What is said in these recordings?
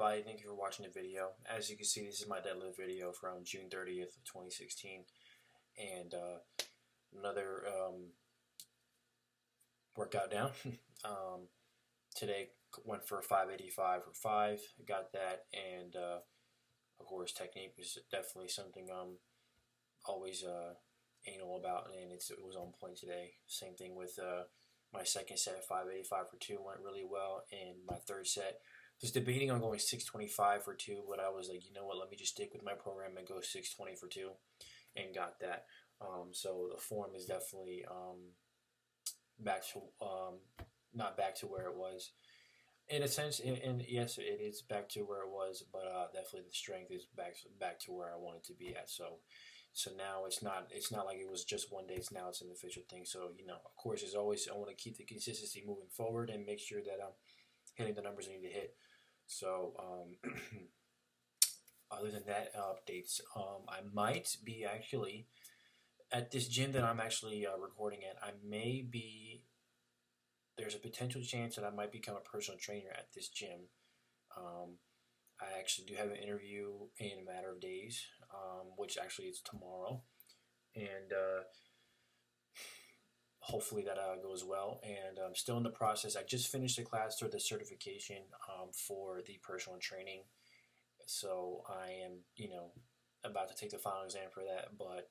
everybody, thank you for watching the video. As you can see, this is my deadlift video from June 30th of 2016, and another workout down. Today went for 585 for 5, got that, and of course technique is definitely something I'm always anal about, and it was on point today. Same thing with my second set of 585 for 2 went really well, and my third set was debating on going 625 for 2, but I was like, you know what, let me just stick with my program and go 620 for 2, and got that. So the form is definitely back to not back to where it was in a sense, and yes, it is back to where it was, but definitely the strength is back to where I want it to be at. So now it's not like it was just one day. It's an official thing. So of course, as always, I want to keep the consistency moving forward and make sure that I'm hitting the numbers I need to hit. So other than that, updates. I might be actually at this gym that I'm actually recording at. There's a potential chance that I might become a personal trainer at this gym. I actually do have an interview in a matter of days, which actually is tomorrow, and hopefully that goes well. And I'm still in the process. I just finished the class for the certification for the personal training, so I am about to take the final exam for that. But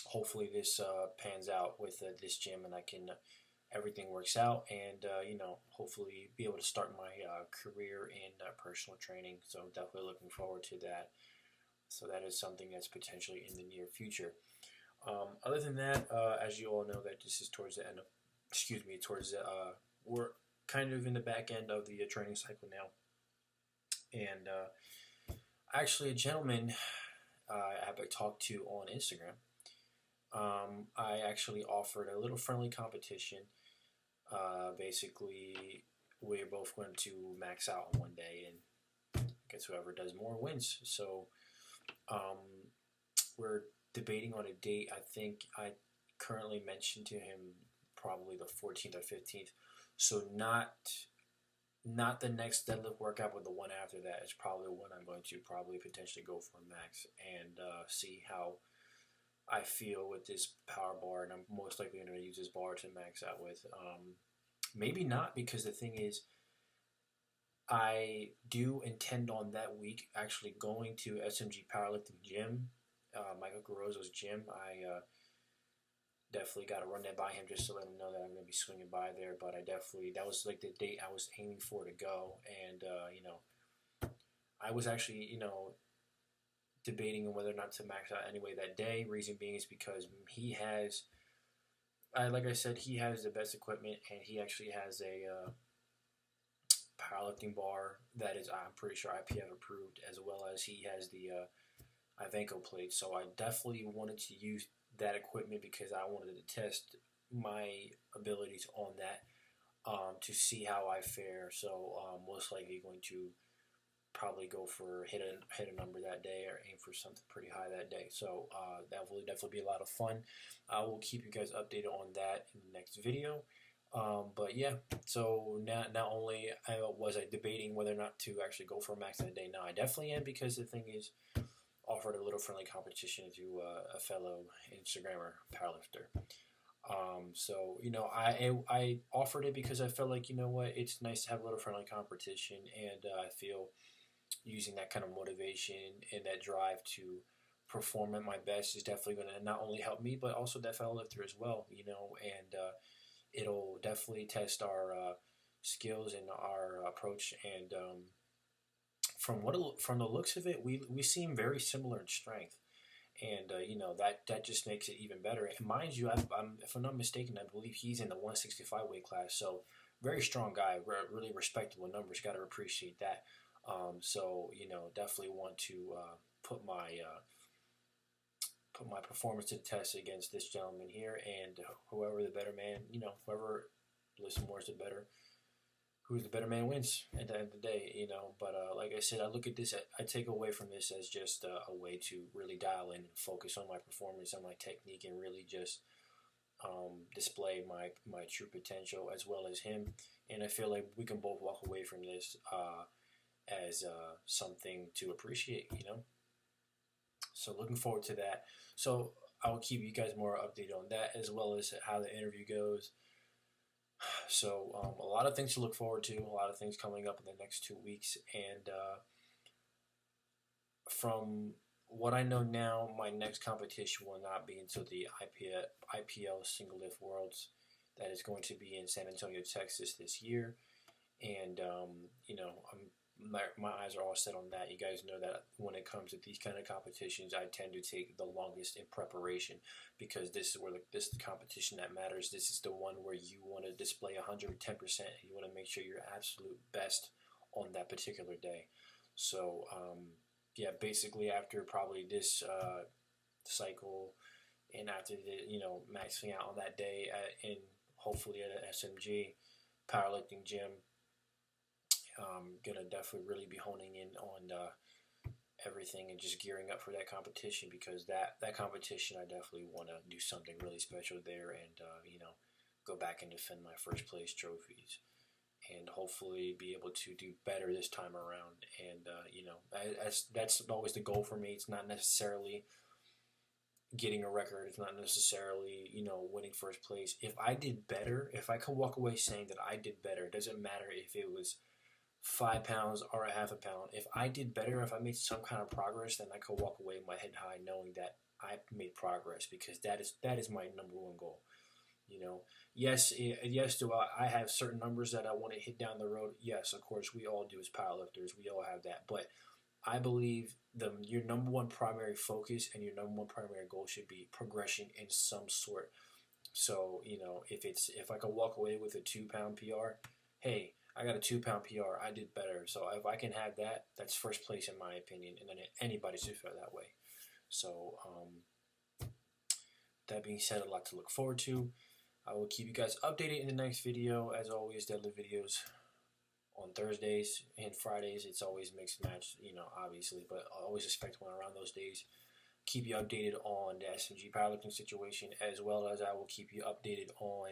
hopefully this pans out with this gym, and everything works out, and hopefully be able to start my career in personal training. So I'm definitely looking forward to that. So that is something that's potentially in the near future. Other than that, as you all know, that this is towards the end of, we're kind of in the back end of the training cycle now. And actually, a gentleman I have talked to on Instagram, I actually offered a little friendly competition. Basically, we're both going to max out on one day, and I guess whoever does more wins. So we're debating on a date. I think I currently mentioned to him probably the 14th or 15th. So not the next deadlift workout, but the one after that is probably when I'm going to probably potentially go for a max and see how I feel with this power bar, and I'm most likely going to use this bar to max out with. Maybe not, because the thing is, I do intend on that week actually going to SMG Powerlifting Gym, Michael Carozzo's gym. I definitely got to run that by him just to let him know that I'm going to be swinging by there. But that was like the date I was aiming for to go, and I was actually debating on whether or not to max out anyway that day. Reason being is because he has, like I said, he has the best equipment, and he actually has a powerlifting bar that is, I'm pretty sure, IPF approved, as well as he has the Ivanko plate. So I definitely wanted to use that equipment because I wanted to test my abilities on that to see how I fare. So most likely going to probably go for hit a number that day, or aim for something pretty high that day. So that will definitely be a lot of fun. I will keep you guys updated on that in the next video. But yeah, so not only was I debating whether or not to actually go for a max that day, now I definitely am, because the thing is, offered a little friendly competition to a fellow Instagrammer powerlifter. So I offered it because I felt like, it's nice to have a little friendly competition, and I feel using that kind of motivation and that drive to perform at my best is definitely going to not only help me, but also that fellow lifter as well, and it'll definitely test our skills and our approach. And from the looks of it, we seem very similar in strength, and that just makes it even better. And mind you, if I'm not mistaken, I believe he's in the 165 weight class, so very strong guy, really respectable numbers. Got to appreciate that. So definitely want to put my performance to the test against this gentleman here, and whoever the better man, whoever listens more is the better. Who's the better man wins at the end of the day, But like I said, I look at this, I take away from this as just a way to really dial in and focus on my performance, on my technique, and really just display my true potential as well as him, and I feel like we can both walk away from this as something to appreciate, you know. So looking forward to that. So I will keep you guys more updated on that as well as how the interview goes. So a lot of things to look forward to, a lot of things coming up in the next 2 weeks, and from what I know now, my next competition will not be until the IPL Single Lift Worlds that is going to be in San Antonio, Texas this year. And, you know, my eyes are all set on that. You guys know that when it comes to these kind of competitions, I tend to take the longest in preparation because this is where this is the competition that matters. This is the one where you want to display 110%. You want to make sure you're absolute best on that particular day. So, yeah, basically after probably this cycle and after the, you know, maxing out on that day in hopefully at an SMG powerlifting gym, gonna definitely really be honing in on everything and just gearing up for that competition because that competition I definitely want to do something really special there and you know, go back and defend my first place trophies and hopefully be able to do better this time around. And you know, that's always the goal for me. It's not necessarily getting a record. It's not necessarily, you know, winning first place. If I did better, if I could walk away saying that I did better, it doesn't matter if it was 5 pounds or a half a pound. If I did better, if I made some kind of progress, then I could walk away with my head high knowing that I made progress because that is my number one goal. You know, yes, do I have certain numbers that I want to hit down the road? Yes, of course, we all do as powerlifters. We all have that. But I believe your number one primary focus and your number one primary goal should be progression in some sort. So, you know, if I could walk away with a 2-pound PR, hey, I got a 2-pound PR. I did better. So if I can have that, that's first place in my opinion, and then anybody should feel that way. So that being said, a lot to look forward to. I will keep you guys updated in the next video. As always, deadlift videos on Thursdays and Fridays. It's always mixed match, you know, obviously, but I always expect one around those days. Keep you updated on the SMG powerlifting situation, as well as I will keep you updated on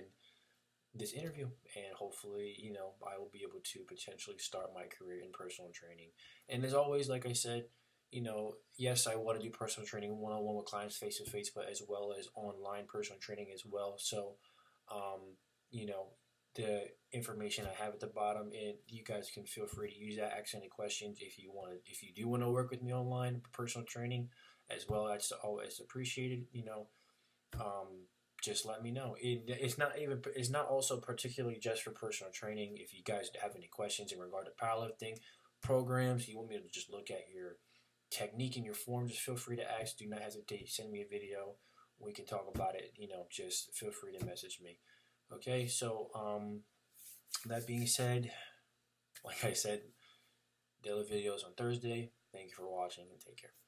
this interview, and hopefully, you know, I will be able to potentially start my career in personal training. And as always, like I said, you know, yes, I want to do personal training one-on-one with clients face-to-face, but as well as online personal training as well. So, you know, the information I have at the bottom, and you guys can feel free to use that. Ask any questions if you want. If you do want to work with me online for personal training, as well, that's always appreciated. You know, just let me know. It's not also particularly just for personal training. If you guys have any questions in regard to powerlifting programs, you want me to just look at your technique and your form, just feel free to ask. Do not hesitate. Send me a video. We can talk about it. You know, just feel free to message me. Okay, so that being said, like I said, daily videos on Thursday. Thank you for watching and take care.